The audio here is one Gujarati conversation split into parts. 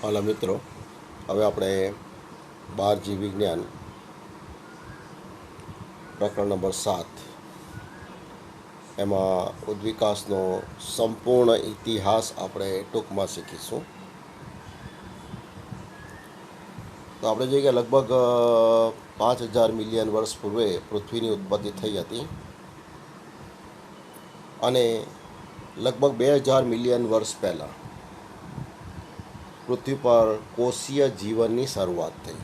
હાલો મિત્રો, હવે આપણે 12 જીવ વિજ્ઞાન પ્રકરણ નંબર 7 એમાં ઉદ્વિકાસનો સંપૂર્ણ ઇતિહાસ આપણે ટૂંકમાં શીખીશું. તો આપણે જોઈએ કે લગભગ 5,000 મિલિયન વર્ષ પૂર્વે પૃથ્વીની ઉત્પત્તિ થઈ હતી અને લગભગ 2,000 મિલિયન વર્ષ પહેલાં પૃથ્વી પર કોષીય જીવનની શરૂઆત થઈ.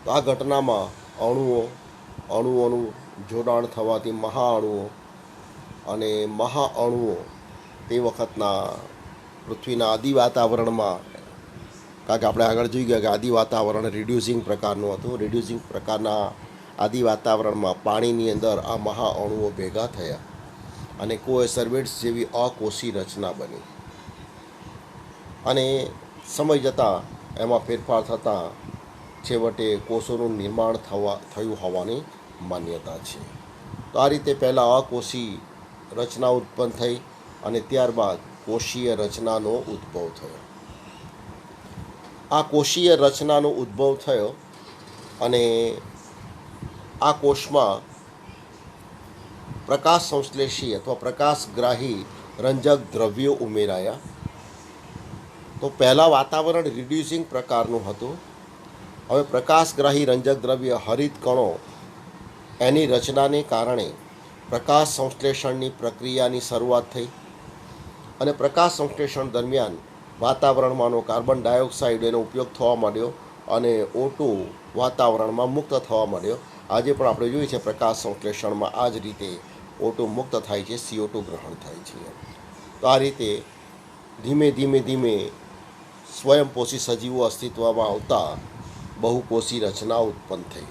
તો આ ઘટનામાં અણુઓનું જોડાણ થવાથી મહાઅણુઓ અને મહાઅણુઓ તે વખતના પૃથ્વીના આદિ વાતાવરણમાં, કારણ કે આપણે આગળ જોઈ ગયા કે આદિ વાતાવરણ રિડ્યુસિંગ પ્રકારનું હતું. રિડ્યુસિંગ પ્રકારના આદિ વાતાવરણમાં પાણીની અંદર આ મહાઅણુઓ ભેગા થયા અને કોએસર્વેટ્સ જેવી અકોષી રચના બની અને સમય જતાં એમાં ફેરફાર થતાં છેવટે કોષોનું નિર્માણ થયું હોવાની માન્યતા છે. તો આ રીતે પહેલાં અકોષી રચના ઉત્પન્ન થઈ અને ત્યારબાદ કોષીય રચનાનો ઉદ્ભવ થયો. આ કોષીય રચનાનો ઉદ્ભવ થયો અને આ કોષમાં પ્રકાશ સંશ્લેષી અથવા પ્રકાશગ્રાહી રંજક દ્રવ્યો ઉમેરાયા. તો પહેલાં વાતાવરણ રિડ્યુસિંગ પ્રકારનું હતું. હવે પ્રકાશગ્રાહી રંજક દ્રવ્ય હરિત કણો એની રચનાને કારણે પ્રકાશ સંશ્લેષણની પ્રક્રિયાની શરૂઆત થઈ અને પ્રકાશ સંશ્લેષણ દરમિયાન વાતાવરણમાંનો કાર્બન ડાયોક્સાઇડ એનો ઉપયોગ થવા માંડ્યો અને O2 વાતાવરણમાં મુક્ત થવા માંડ્યો. આજે પણ આપણે જોઈએ છે પ્રકાશ સંશ્લેષણમાં આ જ રીતે O2 મુક્ત થાય છે, CO2 ગ્રહણ થાય છે. તો આ રીતે ધીમે સ્વયંપોષી સજીવો અસ્તિત્વમાં આવતા બહુકોષી રચના ઉત્પન્ન થઈ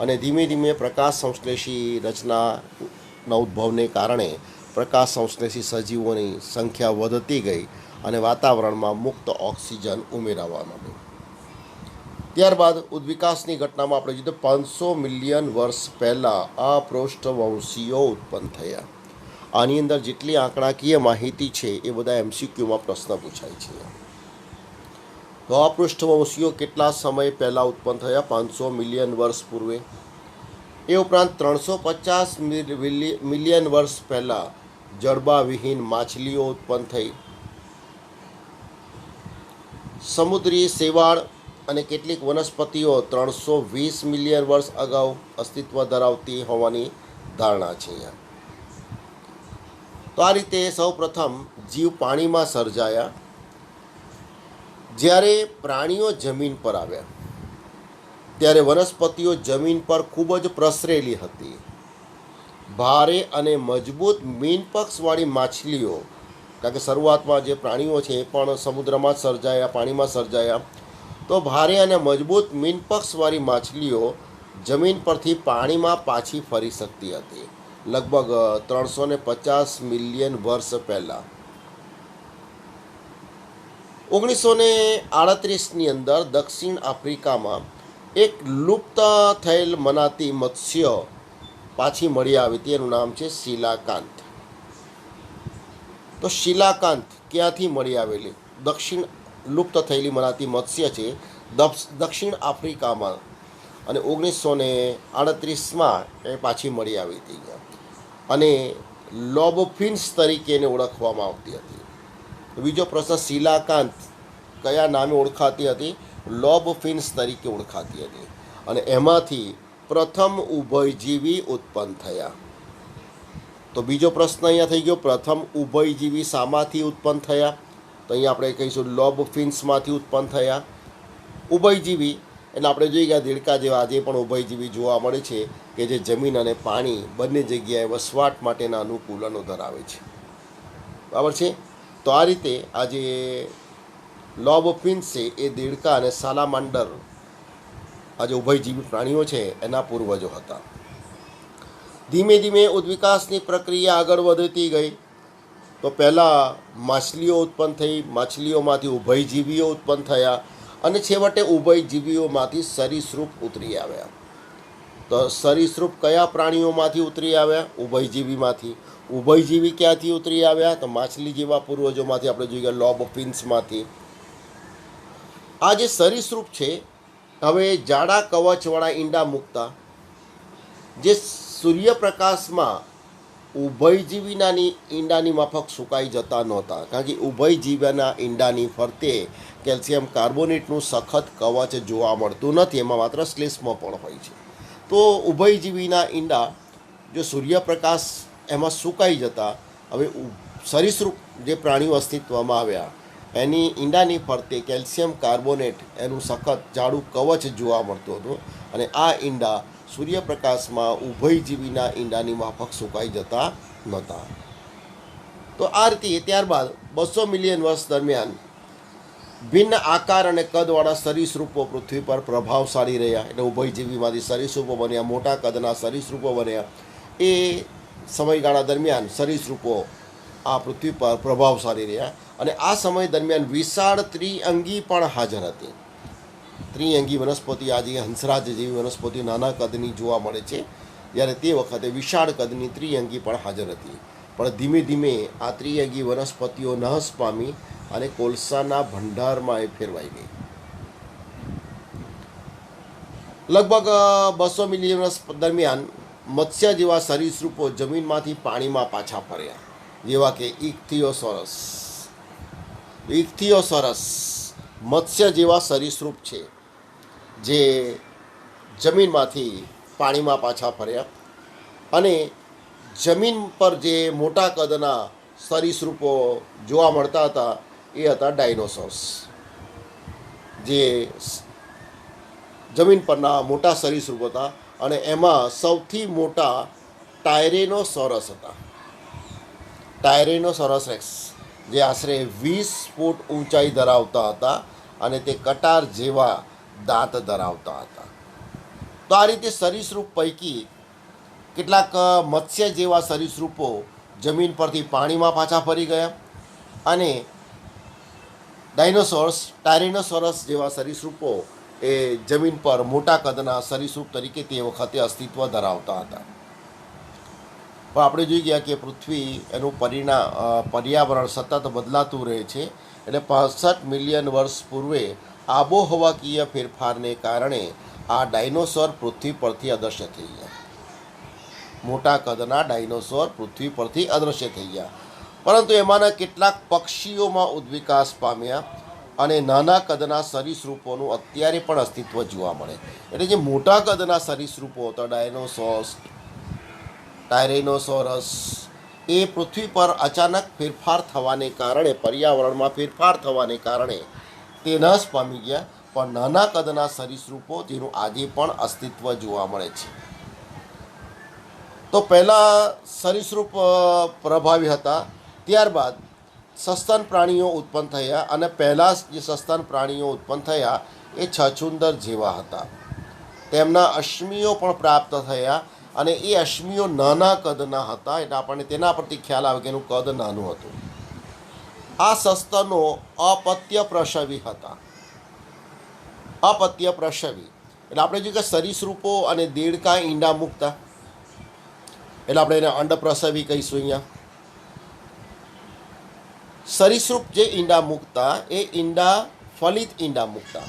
અને ધીમે પ્રકાશ સંશ્લેષી રચનાના ઉદ્ભવને કારણે પ્રકાશ સંશ્લેષી સજીવોની સંખ્યા વધતી ગઈ અને વાતાવરણમાં મુક્ત ઓક્સિજન ઉમેરાવા માંડ્યું. ત્યારબાદ ઉદ્વિકાસની ઘટનામાં આપણે જોઈએ તો 500 મિલિયન વર્ષ પહેલાં આ પૃષ્ઠવંશીઓ ઉત્પન્ન થયા. આની અંદર જેટલી આંકડાકીય માહિતી છે એ બધા MCQમાં પ્રશ્ન પૂછાય છે. તો આ પૃષ્ઠવંશીઓ કેટલા સમય પહેલાં ઉત્પન્ન થયા? 500 મિલિયન વર્ષ પૂર્વે. એ ઉપરાંત 350 મિલિયન વર્ષ પહેલાં જડબાવિહીન માછલીઓ ઉત્પન્ન થઈ. સમુદ્રી શેવાળ અને કેટલીક વનસ્પતિઓ 320 મિલિયન વર્ષ અગાઉ અસ્તિત્વ ધરાવતી હોવાની ધારણા છે. તો આ રીતે સૌપ્રથમ જીવ પાણીમાં સર્જાયા. જ્યારે પ્રાણીઓ જમીન પર આવ્યા ત્યારે વનસ્પતિઓ જમીન પર ખૂબ જ પ્રસરેલી હતી. ભારે અને મજબૂત મીનપક્ષવાળી માછલીઓ, કારણ કે શરૂઆતમાં જે પ્રાણીઓ છે એ પણ સમુદ્રમાં જ સર્જાયા, પાણીમાં સર્જાયા. તો ભારે અને મજબૂત મીનપક્ષવાળી માછલીઓ જમીન પરથી પાણીમાં પાછી ફરી શકતી હતી લગભગ 350 મિલિયન વર્ષ પહેલાં. 1938ની અંદર દક્ષિણ આફ્રિકામાં એક લુપ્ત થયેલ મનાતી મત્સ્ય પાછી મળી આવી હતી. એનું નામ છે શિલાકાંત. તો શિલાકાંત ક્યાંથી મળી આવેલી? લુપ્ત થયેલી મનાતી મત્સ્ય છે દક્ષિણ આફ્રિકામાં અને 1938માં એ પાછી મળી આવી હતી અને લોબફિન્સ તરીકે એને ઓળખવામાં આવતી હતી. બીજો પ્રશ્ન, શિલાકાંત કયા નામે ઓળખાતી હતી? લોબફિન્સ તરીકે ઓળખાતી હતી અને એમાંથી પ્રથમ ઉભયજીવી ઉત્પન્ન થયા. તો બીજો પ્રશ્ન અહીંયા થઈ ગયો, પ્રથમ ઉભયજીવી શામાંથી ઉત્પન્ન થયા? તો અહીંયા આપણે કહીશું લોબફિન્સમાંથી ઉત્પન્ન થયા. ઉભયજીવી એટલે આપણે જોઈએ કે દેડકા જેવા આજે પણ ઉભયજીવી જોવા મળે છે કે જે જમીન અને પાણી બંને જગ્યાએ વસવાટ માટેના અનુકૂલનો ધરાવે છે. બરાબર છે. તો આ રીતે આજે લોબફિન્સ છે એ દેડકા અને સાલામાન્ડર આજે ઉભયજીવી પ્રાણીઓ છે એના પૂર્વજો હતા. ધીમે ઉદ્વિકાસની પ્રક્રિયા આગળ વધતી ગઈ. તો પહેલાં માછલીઓ ઉત્પન્ન થઈ, માછલીઓમાંથી ઉભયજીવીઓ ઉત્પન્ન થયા અને છેવટે ઉભયજીવીઓમાંથી સરીસૃપ ઉતરી આવ્યા. તો સરીસૃપ કયા પ્રાણીઓમાંથી ઉતરી આવ્યા? ઉભયજીવીમાંથી. ઉભયજીવી ક્યાંથી ઉતરી આવ્યા? તો માછલી જેવા પૂર્વજોમાંથી. આપણે જોઈએ લોબ ફિન્સમાંથી. આ જે સરીસૃપ છે, હવે જાડા કવચવાળા ઈંડા મૂકતા જે સૂર્યપ્રકાશમાં ઉભયજીવીના ઈંડાની માફક સુકાઈ જતા નહોતા, કારણ કે ઉભયજીવીના ઈંડાની ફરતે કેલ્શિયમ કાર્બોનેટનું સખત કવચ જોવા મળતું નથી, એમાં માત્ર શ્લેષ્મ પણ હોય છે. તો ઉભયજીવીના ઈંડા જો સૂર્યપ્રકાશ એમાં સુકાઈ જતા, હવે સરીસૃપ જે પ્રાણીઓ અસ્તિત્વમાં આવ્યા એની ઈંડાની ફરતે કેલ્શિયમ કાર્બોનેટ એનું સખત જાડું કવચ જોવા મળતું હતું, અને આ ઈંડા સૂર્યપ્રકાશમાં ઉભયજીવીના ઈંડાની માફક સુકાઈ જતા નહોતા. તો આ રીતે ત્યારબાદ 200 મિલિયન વર્ષ દરમિયાન ભિન્ન આકાર અને કદવાળા સરીસૃપો પૃથ્વી પર પ્રભાવશાળી રહ્યા. એટલે ઉભયજીવીમાંથી સરીસૃપો બન્યા, મોટા કદના સરીસૃપો બન્યા. એ સમયગાળા દરમિયાન સરીસૃપો આ પૃથ્વી પર પ્રભાવશાળી રહ્યા, અને આ સમય દરમિયાન વિશાળ ત્રિઅંગી પણ હાજર હતી. ત્રિઅંગી વનસ્પતિ આજે હંસરાજ જેવી વનસ્પતિ નાના કદની જોવા મળે છે, જ્યારે તે વખતે વિશાળ કદની ત્રિઅંગી પણ હાજર હતી. પણ ધીમે ધીમે આ ત્રિઅંગી વનસ્પતિઓ નાશ પામી અને કોલસાના ભંડારમાં એ ફેરવાઈ ગઈ. લગભગ 200 મિલિયન વર્ષ દરમિયાન મત્સ્ય જેવા સરીસૃપો જમીનમાંથી પાણીમાં પાછા ફર્યા, જેવા કે ઇક્થિયોસોરસ. ઇક્થિયોસોરસ મત્સ્ય જેવા સરીસૃપ છે જે જમીનમાંથી પાણીમાં પાછા ફર્યા, અને જમીન પર જે મોટા કદના સરીસૃપો જોવા મળતા હતા એ હતા ડાયનોસોર્સ. જે જમીન પરના મોટા સરીસૃપ હતા, અને એમાં સૌથી મોટા ટાયરેનોસોરસ હતા. ટાયરેનોસોરસ રેક્સ, જે આશરે 20 ફૂટ ઊંચાઈ ધરાવતા હતા, અને તે કટાર જેવા દાંત ધરાવતા હતા. તો આ રીતે સરીસૃપ પૈકી કેટલાક મત્સ્ય જેવા સરીસૃપો જમીન પરથી પાણીમાં પાછા ફરી ગયા, અને ટાયરેનોસોરસ જેવા સરીસૃપો એ જમીન પર મોટા કદના સરીસૃપ તરીકે તે વખતે અસ્તિત્વ ધરાવતા હતા. પણ આપણે જોઈ ગયા કે પૃથ્વી એનું પર્યાવરણ સતત બદલાતું રહે છે, એટલે 65 મિલિયન વર્ષ પૂર્વે આબોહવાકીય ફેરફારને કારણે આ ડાયનોસોર પૃથ્વી પરથી અદૃશ્ય થઈ ગયા. મોટા કદના ડાયનોસોર પૃથ્વી પરથી અદૃશ્ય થઈ ગયા, પરંતુ એમાંના કેટલાક પક્ષીઓમાં ઉદ્વિકાસ પામ્યા, અને નાના કદના સરીસૃપોનું અત્યારે પણ અસ્તિત્વ જોવા મળે. એટલે જે મોટા કદના સરીસૃપો હતા ટાયરેનોસોરસ, એ પૃથ્વી પર અચાનક ફેરફાર થવાને કારણે, પર્યાવરણમાં ફેરફાર થવાને કારણે તે નાશ પામી ગયા. પણ નાના કદના સરીસૃપો જેનું આજે પણ અસ્તિત્વ જોવા મળે છે. તો પહેલાં સરીસૃપ પ્રભાવી હતા, ત્યારબાદ સસ્તન પ્રાણીઓ ઉત્પન્ન થયા, અને પહેલાં જે સસ્તન પ્રાણીઓ ઉત્પન્ન થયા એ છછુંદર જેવા હતા. તેમના અશ્મિઓ પણ પ્રાપ્ત થયા, અને એ અશ્મિઓ નાના કદના હતા, એટલે આપણને તેના પરથી ખ્યાલ આવે કે એનું કદ નાનું હતું. આ સસ્તનો અપત્ય પ્રસવી હતા. અપત્ય પ્રસવી એટલે આપણે જોઈએ કે સરીસૃપો અને દેડકા ઈંડા મૂકતા, એટલે આપણે એને અંડપ્રસવી કહીશું. અહીંયા સરીસૃપ જે ઈંડા મૂકતા એ ઈંડા ફલિત ઈંડા મૂકતા,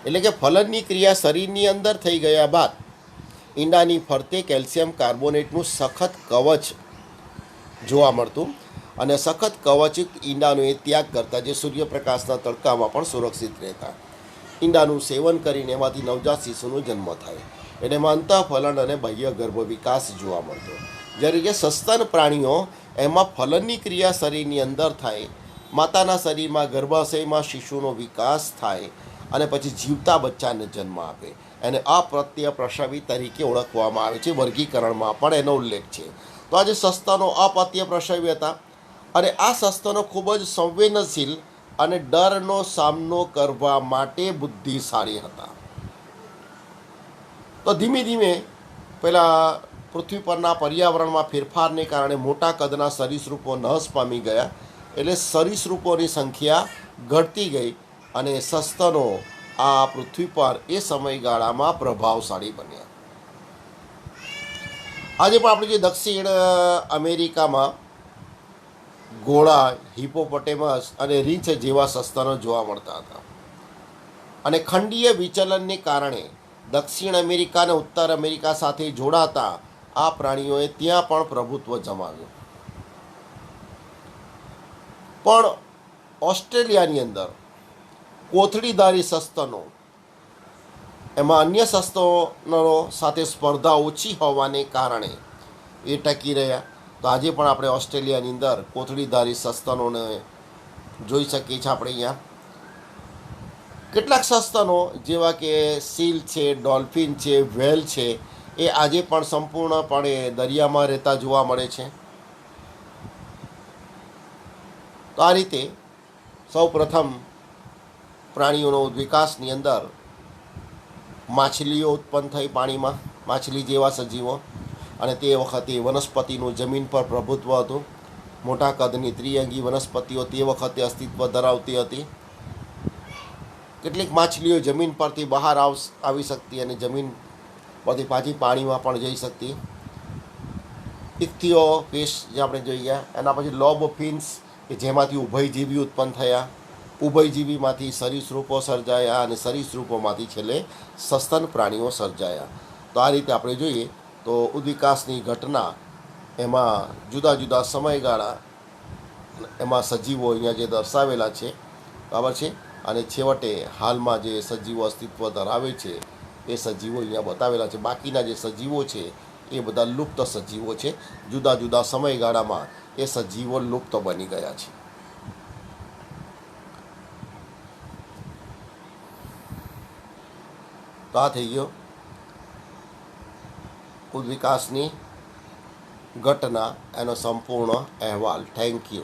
એટલે કે ફલનની ક્રિયા શરીરની અંદર થઈ ગયા બાદ ઈંડાની ફરતે કેલ્શિયમ કાર્બોનેટનું સખત કવચ જોવા મળતું, અને સખત કવચયુક્ત ઈંડાનો એ ત્યાગ કરતા, જે સૂર્યપ્રકાશના તડકામાં પણ સુરક્ષિત રહેતા. ઈંડાનું સેવન કરીને એમાંથી નવજાત શિશુનો જન્મ થાય, એટલે એમાં અંતઃફલન અને બાહ્ય ગર્ભ વિકાસ જોવા મળતો. જ્યારે જે સસ્તન પ્રાણીઓ, એમાં ફલનની ક્રિયા શરીરની અંદર થાય, માતાના શરીરમાં ગર્ભાશયમાં શિશુનો વિકાસ થાય, અને પછી જીવતા બચ્ચાને જન્મ આપે. એને અપ્રત્ય પ્રસવી તરીકે ઓળખવામાં આવે છે. વર્ગીકરણમાં પણ એનો ઉલ્લેખ છે. તો આજે સસ્તનો અપત્ય પ્રસવી હતા, અને આ સસ્તનો ખૂબ જ સંવેદનશીલ અને ડરનો સામનો કરવા માટે બુદ્ધિશાળી હતા. તો ધીમે ધીમે પહેલાં પૃથ્વી પરના પર્યાવરણમાં ફેરફારને કારણે મોટા કદના સરીસૃપો નાશ પામી ગયા, એટલે સરીસૃપોની સંખ્યા ઘટતી ગઈ, અને સસ્તનો આ પૃથ્વી પર એ સમયગાળામાં પ્રભાવશાળી બન્યા. આજે પણ આપણે જે દક્ષિણ અમેરિકામાં ઘોડા, હિપોપોટેમસ અને રીંછ જેવા સસ્તનો જોવા મળતા હતા. અને ખંડીય વિચલનને કારણે દક્ષિણ અમેરિકા અને ઉત્તર અમેરિકા સાથે જોડાતા આ પ્રાણીઓએ ત્યાં પણ પ્રભુત્વ જમાવ્યું. પણ ઓસ્ટ્રેલિયાની અંદર કોથળીધારી સસ્તનો, એમાં અન્ય સસ્તનો સાથે સ્પર્ધા ઓછી હોવાને કારણે એ ટકી રહ્યા. તો આજે પણ આપણે ઓસ્ટ્રેલિયાની અંદર કોથળીધારી સસ્તનોને જોઈ શકીએ છીએ. આપણે અહીંયા કેટલાક સસ્તનો જેવા કે સીલ છે, ડોલ્ફિન છે, વ્હેલ છે, એ આજે પણ સંપૂર્ણપણે દરિયામાં રહેતા જોવા મળે છે. તો આ રીતે સૌ પ્રથમ પ્રાણીઓનો વિકાસની અંદર માછલીઓ ઉત્પન્ન થઈ પાણીમાં, માછલી જેવા સજીવો, અને તે વખતે વનસ્પતિનું જમીન પર પ્રભુત્વ હતું. મોટા કદની ત્રિઅંગી વનસ્પતિઓ તે વખતે અસ્તિત્વ ધરાવતી હતી. કેટલીક માછલીઓ જમીન પરથી બહાર આવી શકતી અને જમીન પરથી પાછી પાણીમાં પણ જઈ શકતી. ઇક્થિયો ફિશ જે આપણે જોઈએ, એના પછી લોબ ફિન્સ કે જેમાંથી ઉભયજીવી ઉત્પન્ન થયા. ઉભયજીવીમાંથી સરીસૃપો સર્જાયા અને સરીસૃપોમાંથી છેલ્લે સસ્તન પ્રાણીઓ સર્જાયા. તો આ રીતે આપણે જોઈએ તો ઉદ્વિકાસની ઘટના એમાં જુદા જુદા સમયગાળા એમાં સજીવો અહીંયા જે દર્શાવેલા છે, બરાબર છે. અને છેવટે હાલમાં જે સજીવો અસ્તિત્વ ધરાવે છે એ સજીવો અહીંયા બતાવેલા છે. બાકીના જે સજીવો છે એ બધા લુપ્ત સજીવો છે. જુદા જુદા સમયગાળામાં એ સજીવો લુપ્ત બની ગયા છે. તો આ થઈ ગયો વિકાસની ઘટના, એનો સંપૂર્ણ અહેવાલ. Thank you.